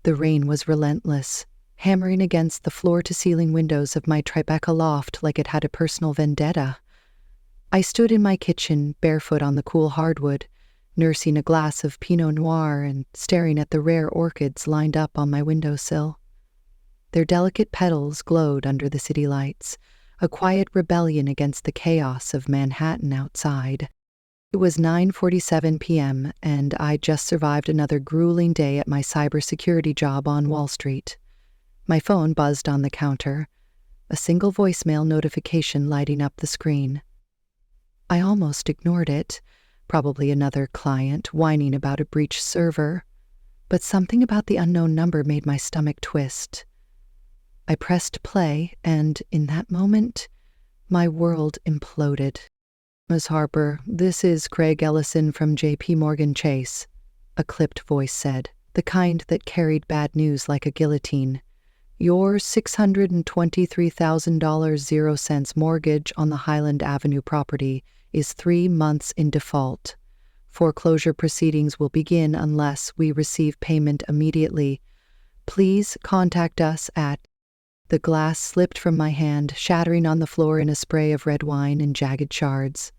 The rain was relentless, hammering against the floor-to-ceiling windows of my Tribeca loft like it had a personal vendetta. I stood in my kitchen, barefoot on the cool hardwood, nursing a glass of Pinot Noir and staring at the rare orchids lined up on my windowsill. Their delicate petals glowed under the city lights, a quiet rebellion against the chaos of Manhattan outside. It was 9:47 p.m., and I'd just survived another grueling day at my cybersecurity job on Wall Street. My phone buzzed on the counter, a single voicemail notification lighting up the screen. I almost ignored it, probably another client whining about a breached server, but something about the unknown number made my stomach twist. I pressed play, and in that moment, my world imploded. "Ms. Harper, this is Craig Ellison from J.P. Morgan Chase," a clipped voice said, the kind that carried bad news like a guillotine. "Your $623,000 0 cents mortgage on the Highland Avenue property is 3 months in default. Foreclosure proceedings will begin unless we receive payment immediately. Please contact us at—" The glass slipped from my hand, shattering on the floor in a spray of red wine and jagged shards.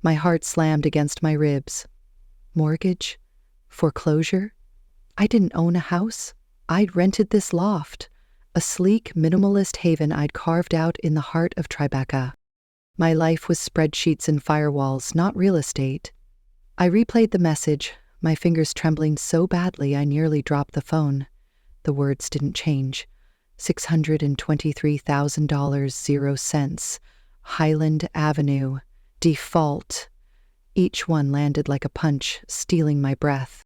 My heart slammed against my ribs. Mortgage? Foreclosure? I didn't own a house. I'd rented this loft, a sleek, minimalist haven I'd carved out in the heart of Tribeca. My life was spreadsheets and firewalls, not real estate. I replayed the message, my fingers trembling so badly I nearly dropped the phone. The words didn't change. $623,000 0 cents. Highland Avenue. Default. Each one landed like a punch, stealing my breath.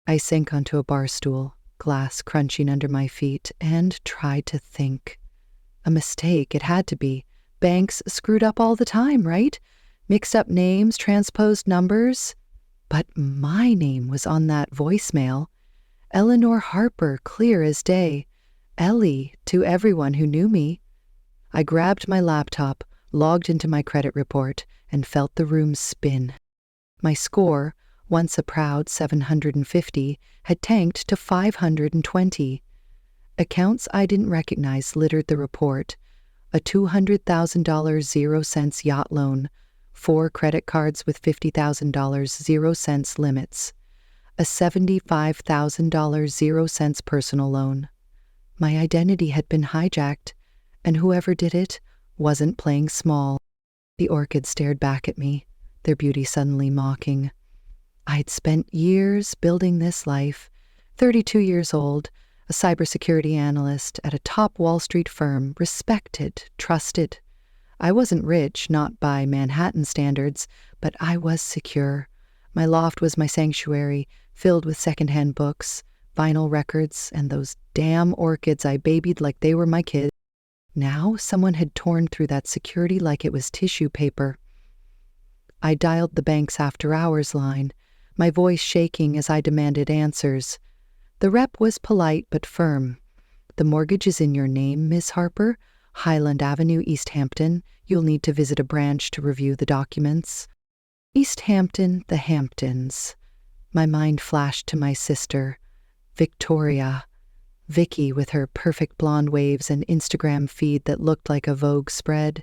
I sank onto a bar stool, glass crunching under my feet, and tried to think. A mistake, it had to be. Banks screwed up all the time, right? Mixed up names, transposed numbers. But my name was on that voicemail. Eleanor Harper, clear as day. Ellie, to everyone who knew me. I grabbed my laptop, logged into my credit report, and felt the room spin. My score, once a proud 750, had tanked to 520. Accounts I didn't recognize littered the report. A $200,000 0 cents yacht loan, 4 credit cards with $50,000 0 cents limits, a $75,000 0 cents personal loan. My identity had been hijacked, and whoever did it wasn't playing small. The orchids stared back at me, their beauty suddenly mocking. I'd spent years building this life, 32 years old, a cybersecurity analyst at a top Wall Street firm, respected, trusted. I wasn't rich, not by Manhattan standards, but I was secure. My loft was my sanctuary, filled with secondhand books, vinyl records, and those damn orchids I babied like they were my kids. Now someone had torn through that security like it was tissue paper. I dialed the bank's after-hours line, my voice shaking as I demanded answers. The rep was polite but firm. "The mortgage is in your name, Miss Harper. Highland Avenue, East Hampton. You'll need to visit a branch to review the documents." East Hampton, the Hamptons. My mind flashed to my sister, Victoria. Vicky with her perfect blonde waves and Instagram feed that looked like a Vogue spread.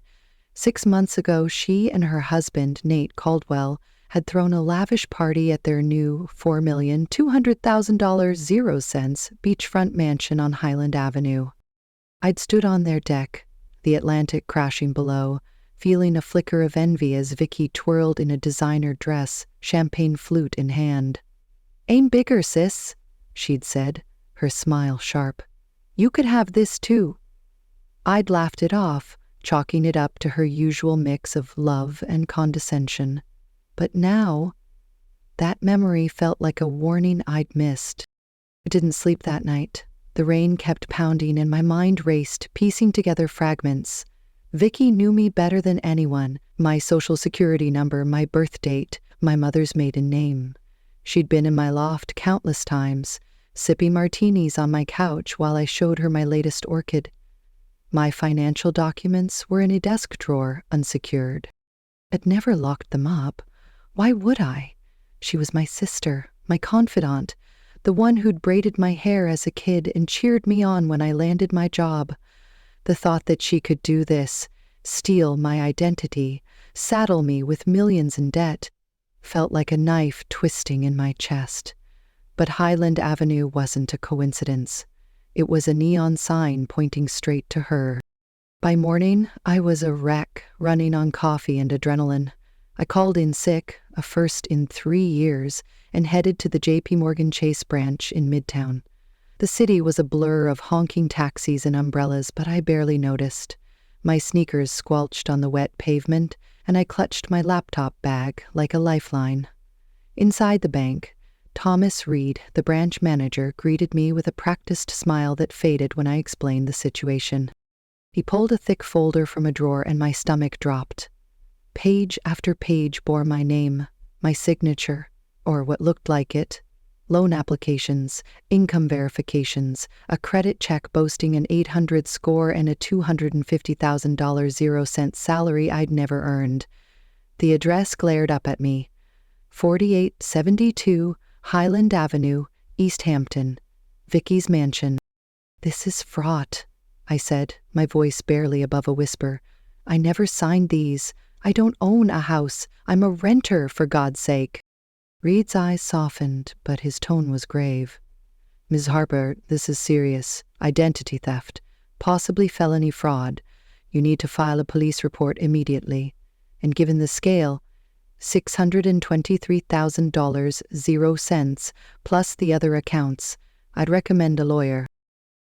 6 months ago, she and her husband, Nate Caldwell, had thrown a lavish party at their new $4,200,000 0 cents beachfront mansion on Highland Avenue. I'd stood on their deck, the Atlantic crashing below, feeling a flicker of envy as Vicky twirled in a designer dress, champagne flute in hand. "Aim bigger, sis," she'd said, her smile sharp. "You could have this too." I'd laughed it off, chalking it up to her usual mix of love and condescension. But now, that memory felt like a warning I'd missed. I didn't sleep that night. The rain kept pounding and my mind raced, piecing together fragments. Vicky knew me better than anyone, my social security number, my birth date, my mother's maiden name. She'd been in my loft countless times, sipping martinis on my couch while I showed her my latest orchid. My financial documents were in a desk drawer, unsecured. I'd never locked them up. Why would I? She was my sister, my confidant, the one who'd braided my hair as a kid and cheered me on when I landed my job. The thought that she could do this, steal my identity, saddle me with millions in debt, felt like a knife twisting in my chest. But Highland Avenue wasn't a coincidence. It was a neon sign pointing straight to her. By morning, I was a wreck, running on coffee and adrenaline. I called in sick, a first in 3 years, and headed to the JP Morgan Chase branch in Midtown. The city was a blur of honking taxis and umbrellas, but I barely noticed. My sneakers squelched on the wet pavement, and I clutched my laptop bag like a lifeline. Inside the bank, Thomas Reed, the branch manager, greeted me with a practiced smile that faded when I explained the situation. He pulled a thick folder from a drawer and my stomach dropped. Page after page bore my name, my signature, or what looked like it. Loan applications, income verifications, a credit check boasting an 800 score and a $250,000 0-cent salary I'd never earned. The address glared up at me. 4872 Highland Avenue, East Hampton. Vicky's mansion. This is fraught, I said, my voice barely above a whisper. I never signed these. I don't own a house. I'm a renter, for God's sake. Reed's eyes softened, but his tone was grave. Ms. Harper, this is serious. Identity theft, possibly felony fraud. You need to file a police report immediately. And given the scale, $623,000 0 cents, plus the other accounts. I'd recommend a lawyer.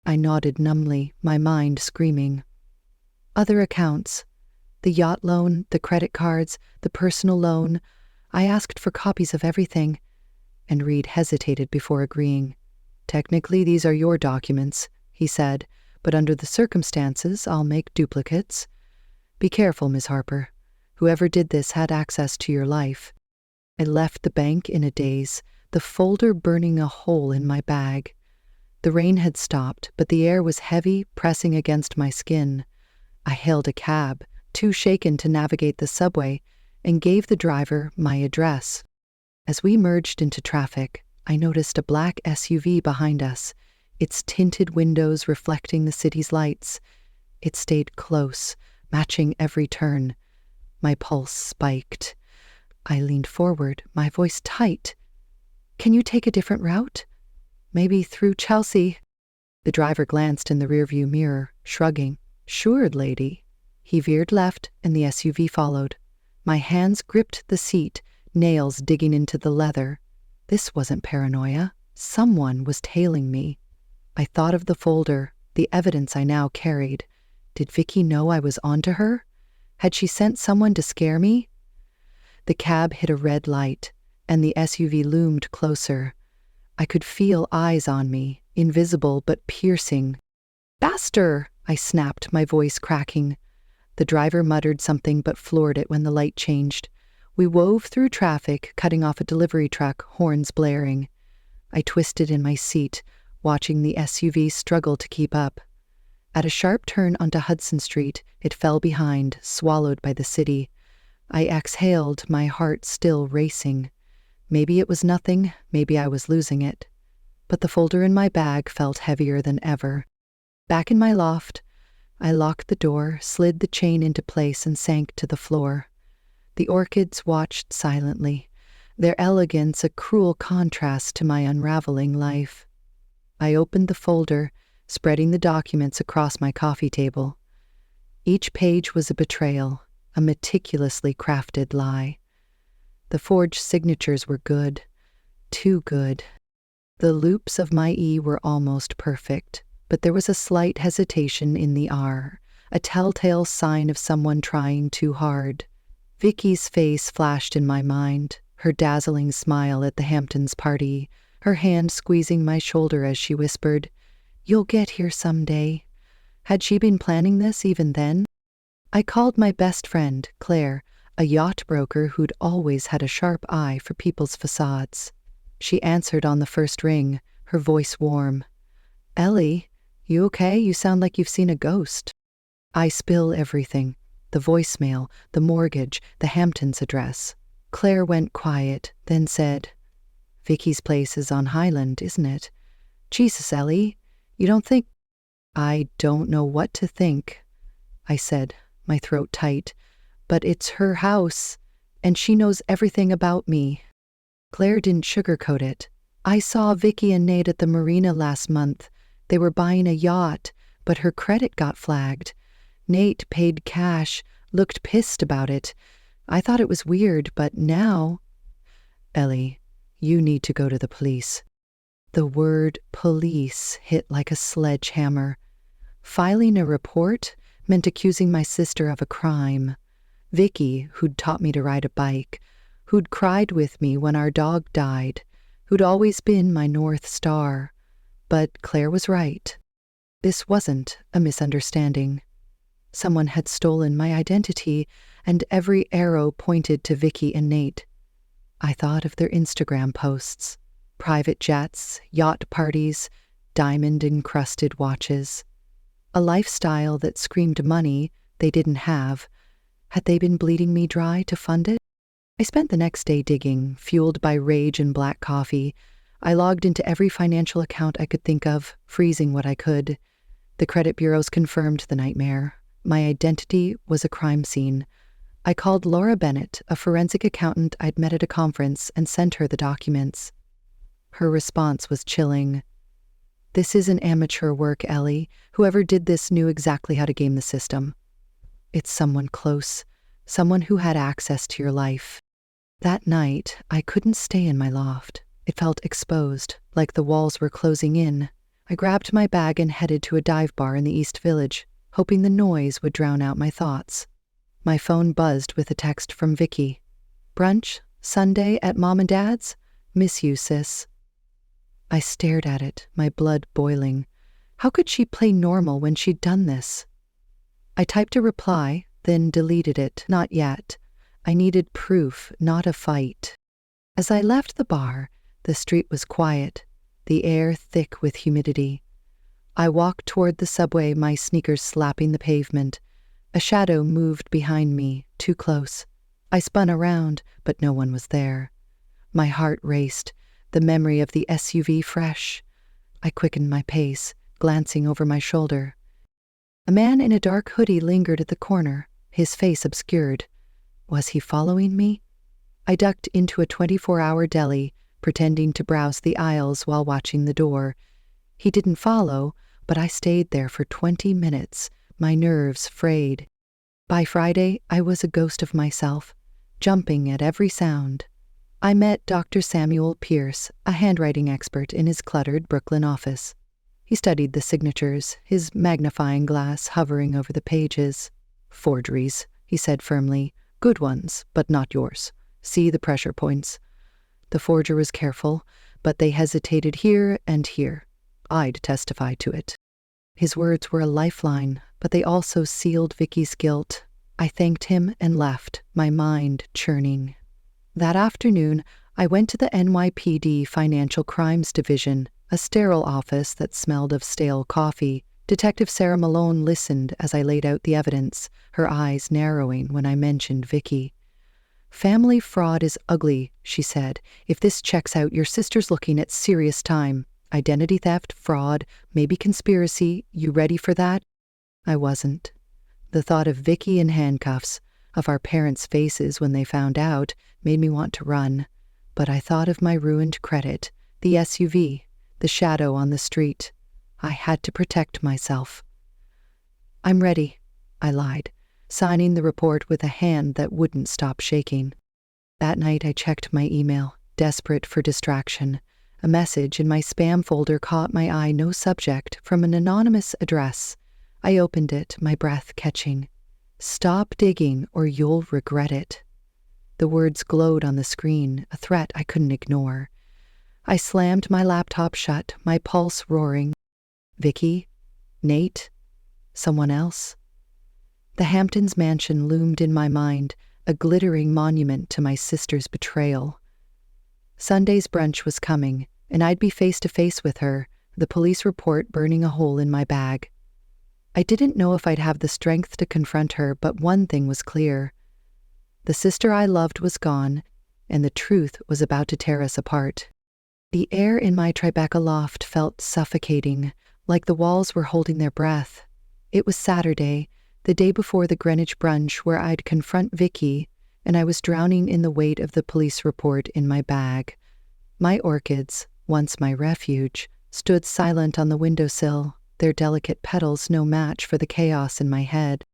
I nodded numbly, my mind screaming. Other accounts. The yacht loan, the credit cards, the personal loan. I asked for copies of everything, and Reed hesitated before agreeing. Technically, these are your documents, he said, but under the circumstances, I'll make duplicates. Be careful, Ms. Harper. Whoever did this had access to your life. I left the bank in a daze, the folder burning a hole in my bag. The rain had stopped, but the air was heavy, pressing against my skin. I hailed a cab, too shaken to navigate the subway, and gave the driver my address. As we merged into traffic, I noticed a black SUV behind us, its tinted windows reflecting the city's lights. It stayed close, matching every turn. My pulse spiked. I leaned forward, my voice tight. Can you take a different route? Maybe through Chelsea? The driver glanced in the rearview mirror, shrugging. Sure, lady. He veered left, and the SUV followed. My hands gripped the seat, nails digging into the leather. This wasn't paranoia. Someone was tailing me. I thought of the folder, the evidence I now carried. Did Vicky know I was onto her? Had she sent someone to scare me? The cab hit a red light, and the SUV loomed closer. I could feel eyes on me, invisible but piercing. Faster! I snapped, my voice cracking. The driver muttered something but floored it when the light changed. We wove through traffic, cutting off a delivery truck, horns blaring. I twisted in my seat, watching the SUV struggle to keep up. At a sharp turn onto Hudson Street, it fell behind, swallowed by the city. I exhaled, my heart still racing. Maybe it was nothing, maybe I was losing it. But the folder in my bag felt heavier than ever. Back in my loft, I locked the door, slid the chain into place, and sank to the floor. The orchids watched silently, their elegance a cruel contrast to my unraveling life. I opened the folder, spreading the documents across my coffee table. Each page was a betrayal, a meticulously crafted lie. The forged signatures were good, too good. The loops of my E were almost perfect, but there was a slight hesitation in the R, a telltale sign of someone trying too hard. Vicky's face flashed in my mind, her dazzling smile at the Hamptons party, her hand squeezing my shoulder as she whispered, "You'll get here someday." Had she been planning this even then? I called my best friend, Claire, a yacht broker who'd always had a sharp eye for people's facades. She answered on the first ring, her voice warm. "Ellie, you okay? You sound like you've seen a ghost." I spill everything. The voicemail, the mortgage, the Hamptons address. Claire went quiet, then said, Vicky's place is on Highland, isn't it? Jesus, Ellie, you don't think— I don't know what to think, I said, my throat tight, but it's her house, and she knows everything about me. Claire didn't sugarcoat it. I saw Vicky and Nate at the marina last month. They were buying a yacht, but her credit got flagged. Nate paid cash, looked pissed about it. I thought it was weird, but now— Ellie, you need to go to the police. The word police hit like a sledgehammer. Filing a report meant accusing my sister of a crime. Vicky, who'd taught me to ride a bike, who'd cried with me when our dog died, who'd always been my North Star. But Claire was right. This wasn't a misunderstanding. Someone had stolen my identity, and every arrow pointed to Vicky and Nate. I thought of their Instagram posts, private jets, yacht parties, diamond-encrusted watches. A lifestyle that screamed money they didn't have. Had they been bleeding me dry to fund it? I spent the next day digging, fueled by rage and black coffee. I logged into every financial account I could think of, freezing what I could. The credit bureaus confirmed the nightmare. My identity was a crime scene. I called Laura Bennett, a forensic accountant I'd met at a conference, and sent her the documents. Her response was chilling. This isn't amateur work, Ellie. Whoever did this knew exactly how to game the system. It's someone close, someone who had access to your life. That night, I couldn't stay in my loft. It felt exposed, like the walls were closing in. I grabbed my bag and headed to a dive bar in the East Village, hoping the noise would drown out my thoughts. My phone buzzed with a text from Vicky. Brunch? Sunday at Mom and Dad's? Miss you, sis. I stared at it, my blood boiling. How could she play normal when she'd done this? I typed a reply, then deleted it. Not yet. I needed proof, not a fight. As I left the bar, the street was quiet, the air thick with humidity. I walked toward the subway, my sneakers slapping the pavement. A shadow moved behind me, too close. I spun around, but no one was there. My heart raced, the memory of the SUV fresh. I quickened my pace, glancing over my shoulder. A man in a dark hoodie lingered at the corner, his face obscured. Was he following me? I ducked into a 24-hour deli, pretending to browse the aisles while watching the door. He didn't follow, but I stayed there for 20 minutes, my nerves frayed. By Friday, I was a ghost of myself, jumping at every sound. I met Dr. Samuel Pierce, a handwriting expert, in his cluttered Brooklyn office. He studied the signatures, his magnifying glass hovering over the pages. Forgeries, he said firmly. Good ones, but not yours. See the pressure points. The forger was careful, but they hesitated here and here. I'd testify to it. His words were a lifeline, but they also sealed Vicky's guilt. I thanked him and left, my mind churning. That afternoon, I went to the NYPD Financial Crimes Division, a sterile office that smelled of stale coffee. Detective Sarah Malone listened as I laid out the evidence, her eyes narrowing when I mentioned Vicky. Family fraud is ugly, she said. If this checks out, your sister's looking at serious time. Identity theft, fraud, maybe conspiracy. You ready for that? I wasn't. The thought of Vicky in handcuffs, of our parents' faces when they found out, made me want to run. But I thought of my ruined credit, the SUV, the shadow on the street. I had to protect myself. I'm ready, I lied, signing the report with a hand that wouldn't stop shaking. That night I checked my email, desperate for distraction. A message in my spam folder caught my eye, no subject, from an anonymous address. I opened it, my breath catching. Stop digging or you'll regret it. The words glowed on the screen, a threat I couldn't ignore. I slammed my laptop shut, my pulse roaring. Vicky? Nate? Someone else? The Hamptons mansion loomed in my mind, a glittering monument to my sister's betrayal. Sunday's brunch was coming, and I'd be face to face with her, the police report burning a hole in my bag. I didn't know if I'd have the strength to confront her, but one thing was clear. The sister I loved was gone, and the truth was about to tear us apart. The air in my Tribeca loft felt suffocating, like the walls were holding their breath. It was Saturday, the day before the Greenwich brunch where I'd confront Vicky, and I was drowning in the weight of the police report in my bag. My orchids, once my refuge, stood silent on the windowsill, their delicate petals no match for the chaos in my head.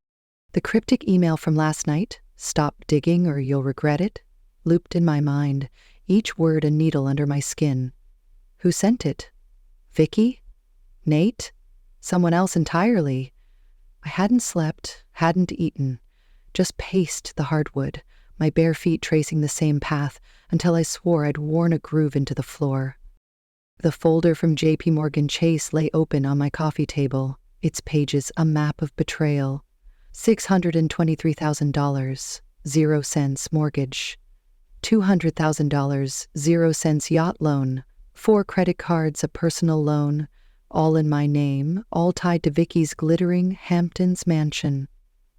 The cryptic email from last night, "Stop digging or you'll regret it," looped in my mind, each word a needle under my skin. Who sent it? Vicky? Nate? Someone else entirely? I hadn't slept, hadn't eaten, just paced the hardwood, my bare feet tracing the same path until I swore I'd worn a groove into the floor. The folder from J.P. Morgan Chase lay open on my coffee table, its pages a map of betrayal. $623,000, 0 cents mortgage. $200,000, 0 cents yacht loan. 4 credit cards, a personal loan, all in my name, all tied to Vicky's glittering Hamptons mansion.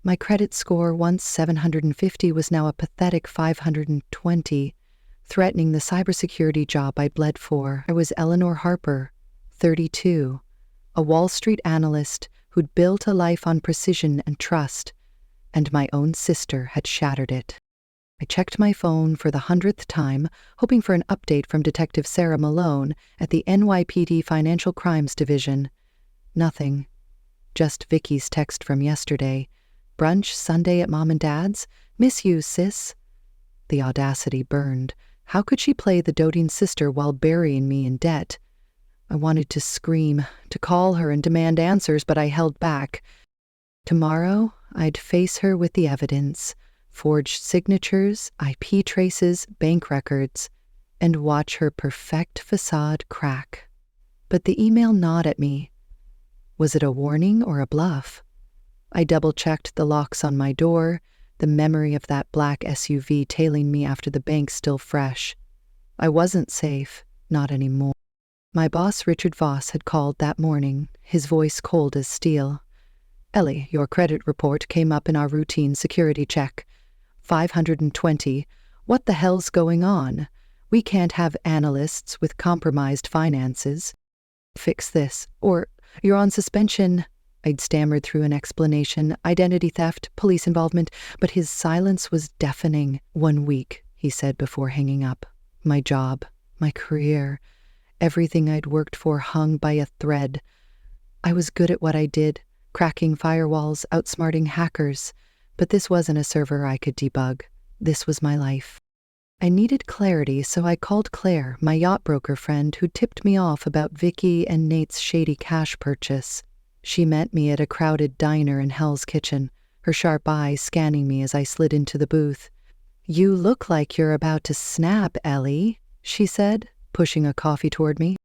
My credit score, once 750, was now a pathetic 520, threatening the cybersecurity job I'd bled for. I was Eleanor Harper, 32, a Wall Street analyst who'd built a life on precision and trust, and my own sister had shattered it. I checked my phone for the 100th time, hoping for an update from Detective Sarah Malone at the NYPD Financial Crimes Division. Nothing. Just Vicky's text from yesterday. "Brunch Sunday at Mom and Dad's? Miss you, sis." The audacity burned. How could she play the doting sister while burying me in debt? I wanted to scream, to call her and demand answers, but I held back. Tomorrow, I'd face her with the evidence. Forged signatures, IP traces, bank records, and watch her perfect facade crack. But the email gnawed at me. Was it a warning or a bluff? I double-checked the locks on my door, the memory of that black SUV tailing me after the bank still fresh. I wasn't safe, not anymore. My boss, Richard Voss, had called that morning, his voice cold as steel. "Ellie, your credit report came up in our routine security check. 520. What the hell's going on? We can't have analysts with compromised finances. Fix this, or you're on suspension." I'd stammered through an explanation, identity theft, police involvement, but his silence was deafening. "1 week, he said before hanging up. My job, my career, everything I'd worked for hung by a thread. I was good at what I did, cracking firewalls, outsmarting hackers, but this wasn't a server I could debug. This was my life. I needed clarity, so I called Claire, my yacht broker friend, who tipped me off about Vicky and Nate's shady cash purchase. She met me at a crowded diner in Hell's Kitchen, her sharp eyes scanning me as I slid into the booth. "You look like you're about to snap, Ellie," she said, pushing a coffee toward me.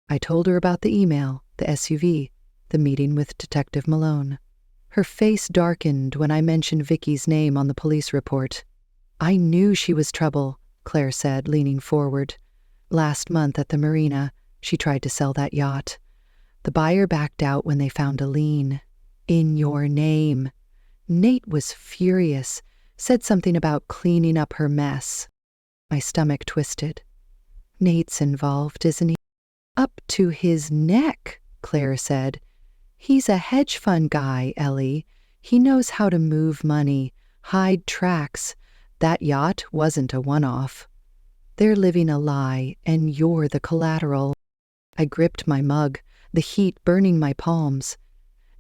I told her about the email, the SUV, the meeting with Detective Malone. Her face darkened when I mentioned Vicky's name on the police report. "I knew she was trouble," Claire said, leaning forward. "Last month at the marina, she tried to sell that yacht. The buyer backed out when they found a lien. In your name. Nate was furious, said something about cleaning up her mess." My stomach twisted. "Nate's involved, isn't he?" "Up to his neck," Claire said. "He's a hedge fund guy, Ellie. He knows how to move money, hide tracks. That yacht wasn't a one-off. They're living a lie, and you're the collateral." I gripped my mug, the heat burning my palms.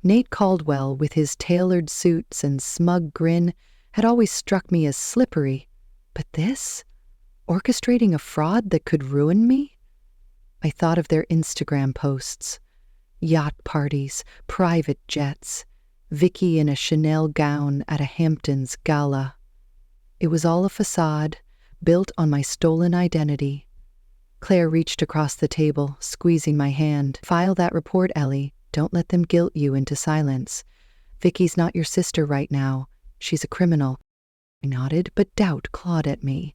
Nate Caldwell, with his tailored suits and smug grin, had always struck me as slippery. But this? Orchestrating a fraud that could ruin me? I thought of their Instagram posts. Yacht parties, private jets, Vicky in a Chanel gown at a Hamptons gala. It was all a facade, built on my stolen identity. Claire reached across the table, squeezing my hand. "File that report, Ellie. Don't let them guilt you into silence. Vicky's not your sister right now. She's a criminal." I nodded, but doubt clawed at me.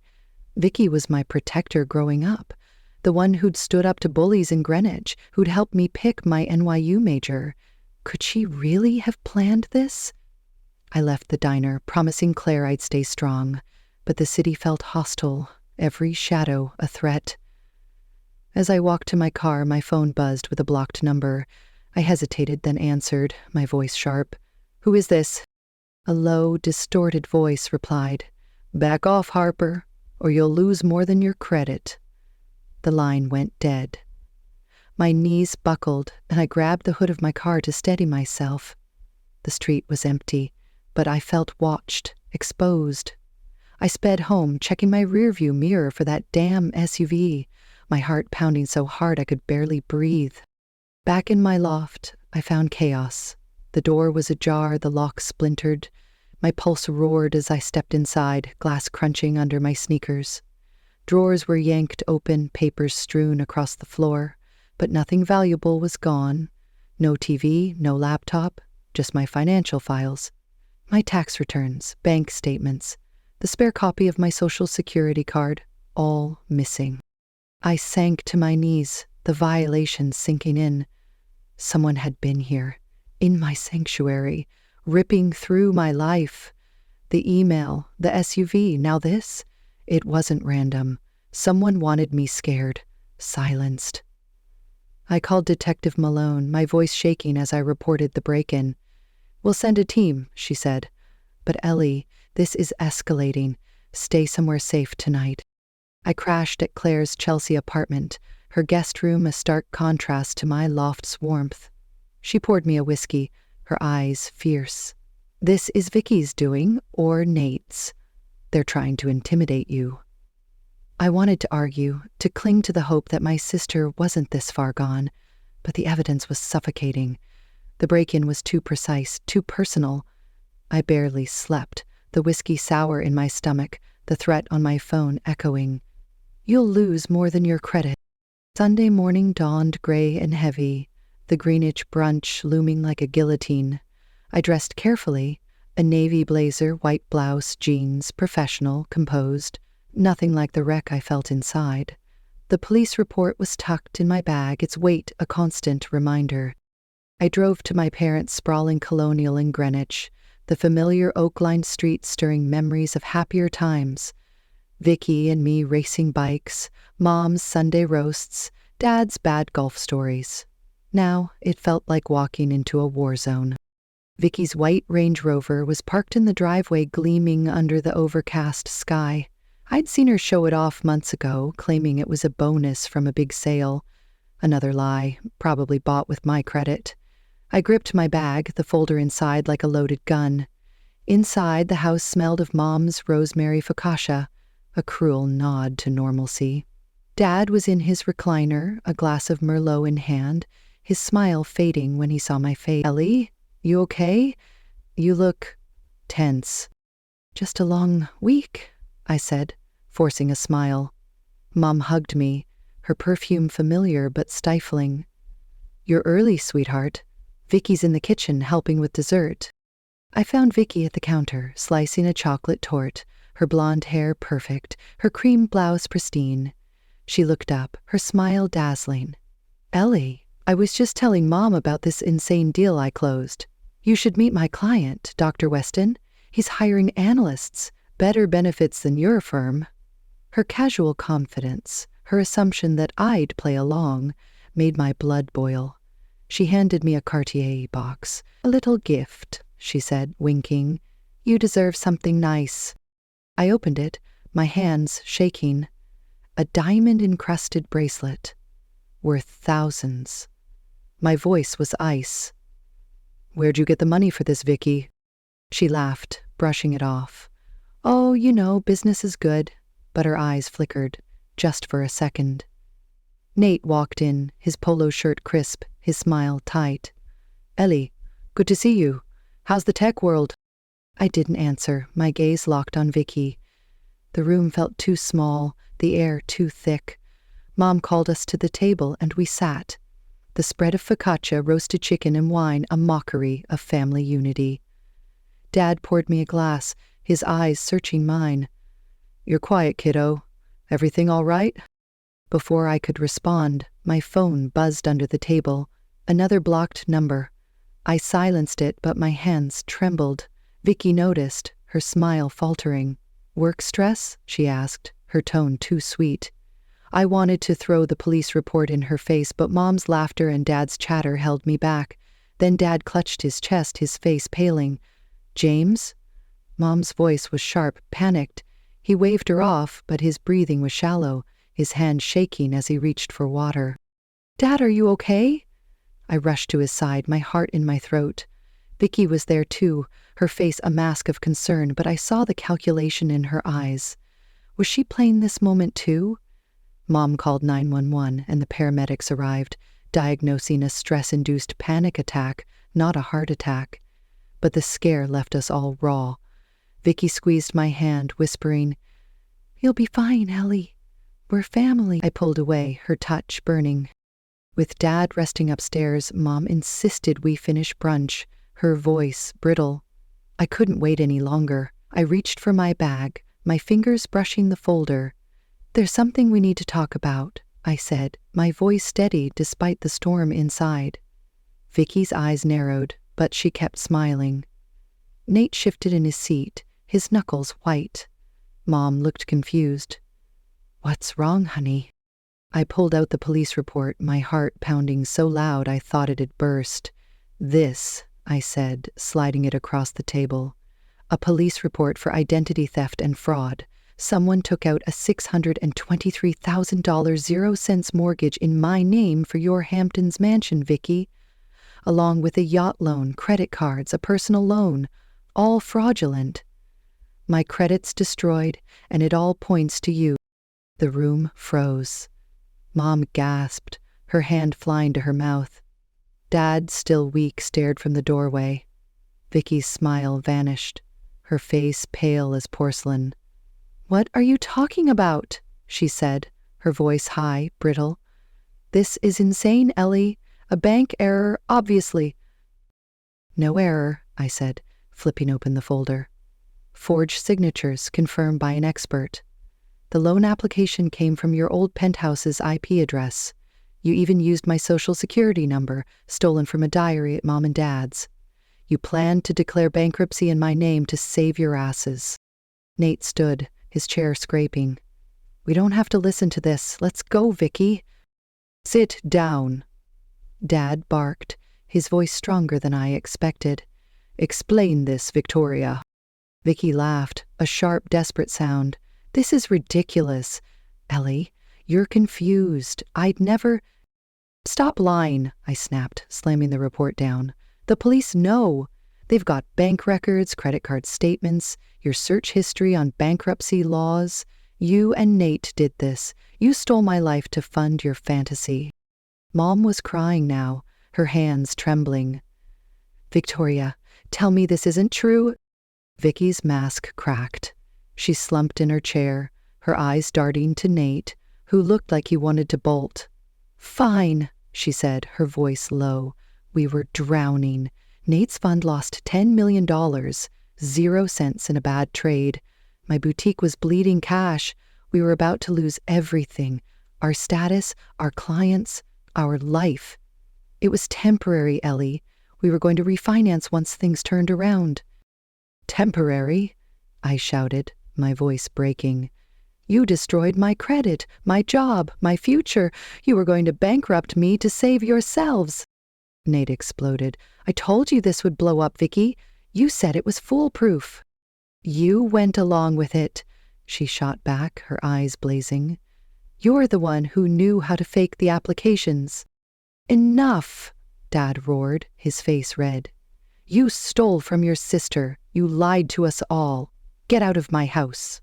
Vicky was my protector growing up, the one who'd stood up to bullies in Greenwich, who'd helped me pick my NYU major. Could she really have planned this? I left the diner, promising Claire I'd stay strong, but the city felt hostile, every shadow a threat. As I walked to my car, my phone buzzed with a blocked number. I hesitated, then answered, my voice sharp. "Who is this?" A low, distorted voice replied, "Back off, Harper, or you'll lose more than your credit." The line went dead. My knees buckled, and I grabbed the hood of my car to steady myself. The street was empty, but I felt watched, exposed. I sped home, checking my rearview mirror for that damn SUV, my heart pounding so hard I could barely breathe. Back in my loft, I found chaos. The door was ajar, the lock splintered. My pulse roared as I stepped inside, glass crunching under my sneakers. Drawers were yanked open, papers strewn across the floor, but nothing valuable was gone. No TV, no laptop, just my financial files. My tax returns, bank statements, the spare copy of my Social Security card, all missing. I sank to my knees, the violations sinking in. Someone had been here, in my sanctuary, ripping through my life. The email, the SUV, now this. It wasn't random. Someone wanted me scared, silenced. I called Detective Malone, my voice shaking as I reported the break-in. "We'll send a team," she said. "But Ellie, this is escalating. Stay somewhere safe tonight." I crashed at Claire's Chelsea apartment, her guest room a stark contrast to my loft's warmth. She poured me a whiskey, her eyes fierce. "This is Vicky's doing, or Nate's. They're trying to intimidate you." I wanted to argue, to cling to the hope that my sister wasn't this far gone, but the evidence was suffocating. The break-in was too precise, too personal. I barely slept, the whiskey sour in my stomach, the threat on my phone echoing. "You'll lose more than your credit." Sunday morning dawned gray and heavy, the Greenwich brunch looming like a guillotine. I dressed carefully, a navy blazer, white blouse, jeans, professional, composed, nothing like the wreck I felt inside. The police report was tucked in my bag, its weight a constant reminder. I drove to my parents' sprawling colonial in Greenwich, the familiar oak-lined streets stirring memories of happier times. Vicky and me racing bikes, Mom's Sunday roasts, Dad's bad golf stories. Now it felt like walking into a war zone. Vicky's white Range Rover was parked in the driveway, gleaming under the overcast sky. I'd seen her show it off months ago, claiming it was a bonus from a big sale. Another lie, probably bought with my credit. I gripped my bag, the folder inside like a loaded gun. Inside, the house smelled of Mom's rosemary focaccia, a cruel nod to normalcy. Dad was in his recliner, a glass of Merlot in hand, his smile fading when he saw my face. "Ellie, you okay? You look tense." "Just a long week," I said, forcing a smile. Mom hugged me, her perfume familiar but stifling. "You're early, sweetheart. Vicky's in the kitchen helping with dessert." I found Vicky at the counter, slicing a chocolate torte, her blonde hair perfect, her cream blouse pristine. She looked up, her smile dazzling. "Ellie, I was just telling Mom about this insane deal I closed. You should meet my client, Dr. Weston. He's hiring analysts, better benefits than your firm." Her casual confidence, her assumption that I'd play along, made my blood boil. She handed me a Cartier box. "A little gift," she said, winking. "You deserve something nice." I opened it, my hands shaking. A diamond-encrusted bracelet, worth thousands. My voice was ice. "Where'd you get the money for this, Vicky?" She laughed, brushing it off. "Oh, you know, business is good," but her eyes flickered, just for a second. Nate walked in, his polo shirt crisp, his smile tight. "Ellie, good to see you. How's the tech world?" I didn't answer, my gaze locked on Vicky. The room felt too small, the air too thick. Mom called us to the table, and we sat. The spread of focaccia, roasted chicken, and wine, a mockery of family unity. Dad poured me a glass, his eyes searching mine. "You're quiet, kiddo. Everything all right?" Before I could respond, my phone buzzed under the table. Another blocked number. I silenced it, but my hands trembled. Vicky noticed, her smile faltering. "Work stress?" she asked, her tone too sweet. I wanted to throw the police report in her face, but Mom's laughter and Dad's chatter held me back. Then Dad clutched his chest, his face paling. "James?" Mom's voice was sharp, panicked. He waved her off, but his breathing was shallow, his hand shaking as he reached for water. "Dad, are you okay?" I rushed to his side, my heart in my throat. Vicky was there too, her face a mask of concern, but I saw the calculation in her eyes. Was she playing this moment too? Mom called 911 and the paramedics arrived, diagnosing a stress-induced panic attack, not a heart attack. But the scare left us all raw. Vicky squeezed my hand, whispering, "You'll be fine, Ellie. We're family." I pulled away, her touch burning. With Dad resting upstairs, Mom insisted we finish brunch, her voice brittle. I couldn't wait any longer. I reached for my bag, my fingers brushing the folder. "There's something we need to talk about," I said, my voice steady despite the storm inside. Vicky's eyes narrowed, but she kept smiling. Nate shifted in his seat, his knuckles white. Mom looked confused. "What's wrong, honey?" I pulled out the police report, my heart pounding so loud I thought it'd burst. "This," I said, sliding it across the table. "A police report for identity theft and fraud. Someone took out a $623,000 0-cents mortgage in my name for your Hamptons mansion, Vicky, along with a yacht loan, credit cards, a personal loan, all fraudulent. My credit's destroyed, and it all points to you." The room froze. Mom gasped, her hand flying to her mouth. Dad, still weak, stared from the doorway. Vicky's smile vanished, her face pale as porcelain. "What are you talking about?" she said, her voice high, brittle. "This is insane, Ellie. A bank error, obviously." "No error," I said, flipping open the folder. "Forged signatures, confirmed by an expert. The loan application came from your old penthouse's IP address. You even used my social security number, stolen from a diary at Mom and Dad's. You planned to declare bankruptcy in my name to save your asses." Nate stood, his chair scraping. "We don't have to listen to this. Let's go, Vicky." "Sit down," Dad barked, his voice stronger than I expected. "Explain this, Victoria." Vicky laughed, a sharp, desperate sound. "This is ridiculous. Ellie, you're confused. I'd never—" "Stop lying," I snapped, slamming the report down. "The police know. They've got bank records, credit card statements, your search history on bankruptcy laws. You and Nate did this. You stole my life to fund your fantasy." Mom was crying now, her hands trembling. "Victoria, tell me this isn't true." Vicky's mask cracked. She slumped in her chair, her eyes darting to Nate, who looked like he wanted to bolt. "Fine," she said, her voice low. "We were drowning. Nate's fund lost $10 million, 0 cents in a bad trade. My boutique was bleeding cash. We were about to lose everything. Our status, our clients, our life. It was temporary, Ellie. We were going to refinance once things turned around." "Temporary?" I shouted, my voice breaking. "You destroyed my credit, my job, my future. You were going to bankrupt me to save yourselves." Nate exploded. "I told you this would blow up, Vicky. You said it was foolproof." "You went along with it," she shot back, her eyes blazing. "You're the one who knew how to fake the applications." "Enough," Dad roared, his face red. "You stole from your sister. You lied to us all. Get out of my house."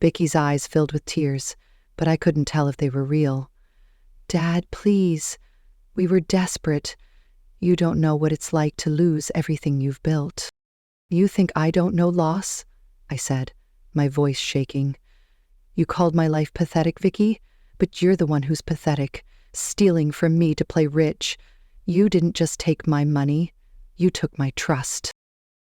Vicky's eyes filled with tears, but I couldn't tell if they were real. "Dad, please. We were desperate. You don't know what it's like to lose everything you've built." "You think I don't know loss?" I said, my voice shaking. "You called my life pathetic, Vicky, but you're the one who's pathetic, stealing from me to play rich. You didn't just take my money. You took my trust."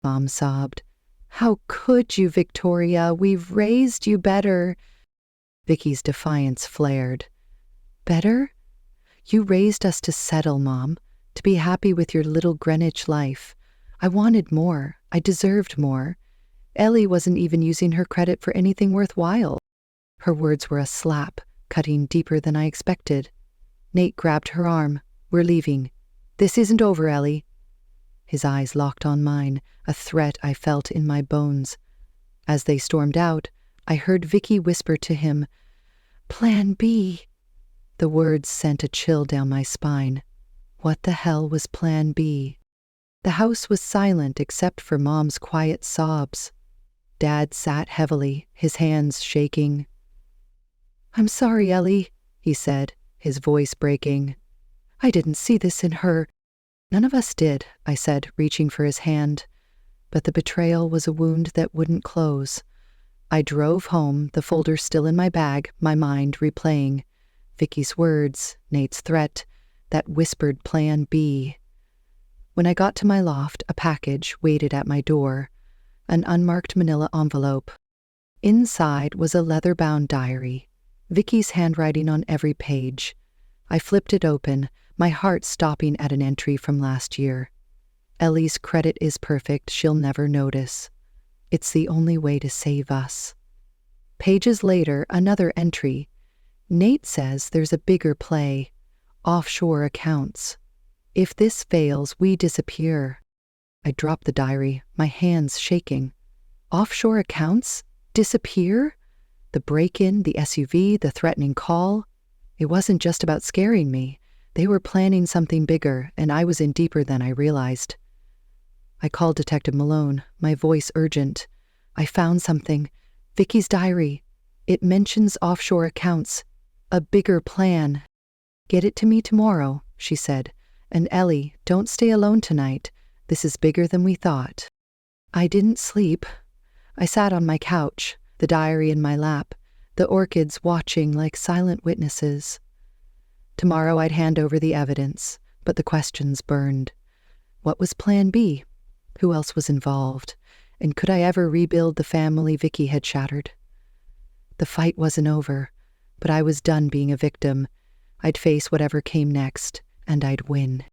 Mom sobbed. "How could you, Victoria? We've raised you better." Vicky's defiance flared. "Better? You raised us to settle, Mom, to be happy with your little Greenwich life. I wanted more. I deserved more. Ellie wasn't even using her credit for anything worthwhile." Her words were a slap, cutting deeper than I expected. Nate grabbed her arm. "We're leaving. This isn't over, Ellie." His eyes locked on mine, a threat I felt in my bones. As they stormed out, I heard Vicky whisper to him, "Plan B." The words sent a chill down my spine. What the hell was Plan B? The house was silent except for Mom's quiet sobs. Dad sat heavily, his hands shaking. "I'm sorry, Ellie," he said, his voice breaking. "I didn't see this in her." "None of us did," I said, reaching for his hand. But the betrayal was a wound that wouldn't close. I drove home, the folder still in my bag, my mind replaying Vicky's words, Nate's threat, that whispered Plan B. When I got to my loft, a package waited at my door, an unmarked manila envelope. Inside was a leather-bound diary, Vicky's handwriting on every page. I flipped it open, my heart stopping at an entry from last year. "Ellie's credit is perfect, she'll never notice. It's the only way to save us." Pages later, another entry. "Nate says there's a bigger play. Offshore accounts. If this fails, we disappear." I dropped the diary, my hands shaking. Offshore accounts? Disappear? The break-in, the SUV, the threatening call? It wasn't just about scaring me. They were planning something bigger, and I was in deeper than I realized. I called Detective Malone, my voice urgent. "I found something. Vicky's diary. It mentions offshore accounts. A bigger plan." "Get it to me tomorrow," she said. "And Ellie, don't stay alone tonight. This is bigger than we thought." I didn't sleep. I sat on my couch, the diary in my lap, the orchids watching like silent witnesses. Tomorrow I'd hand over the evidence, but the questions burned. What was Plan B? Who else was involved? And could I ever rebuild the family Vicky had shattered? The fight wasn't over, but I was done being a victim. I'd face whatever came next, and I'd win.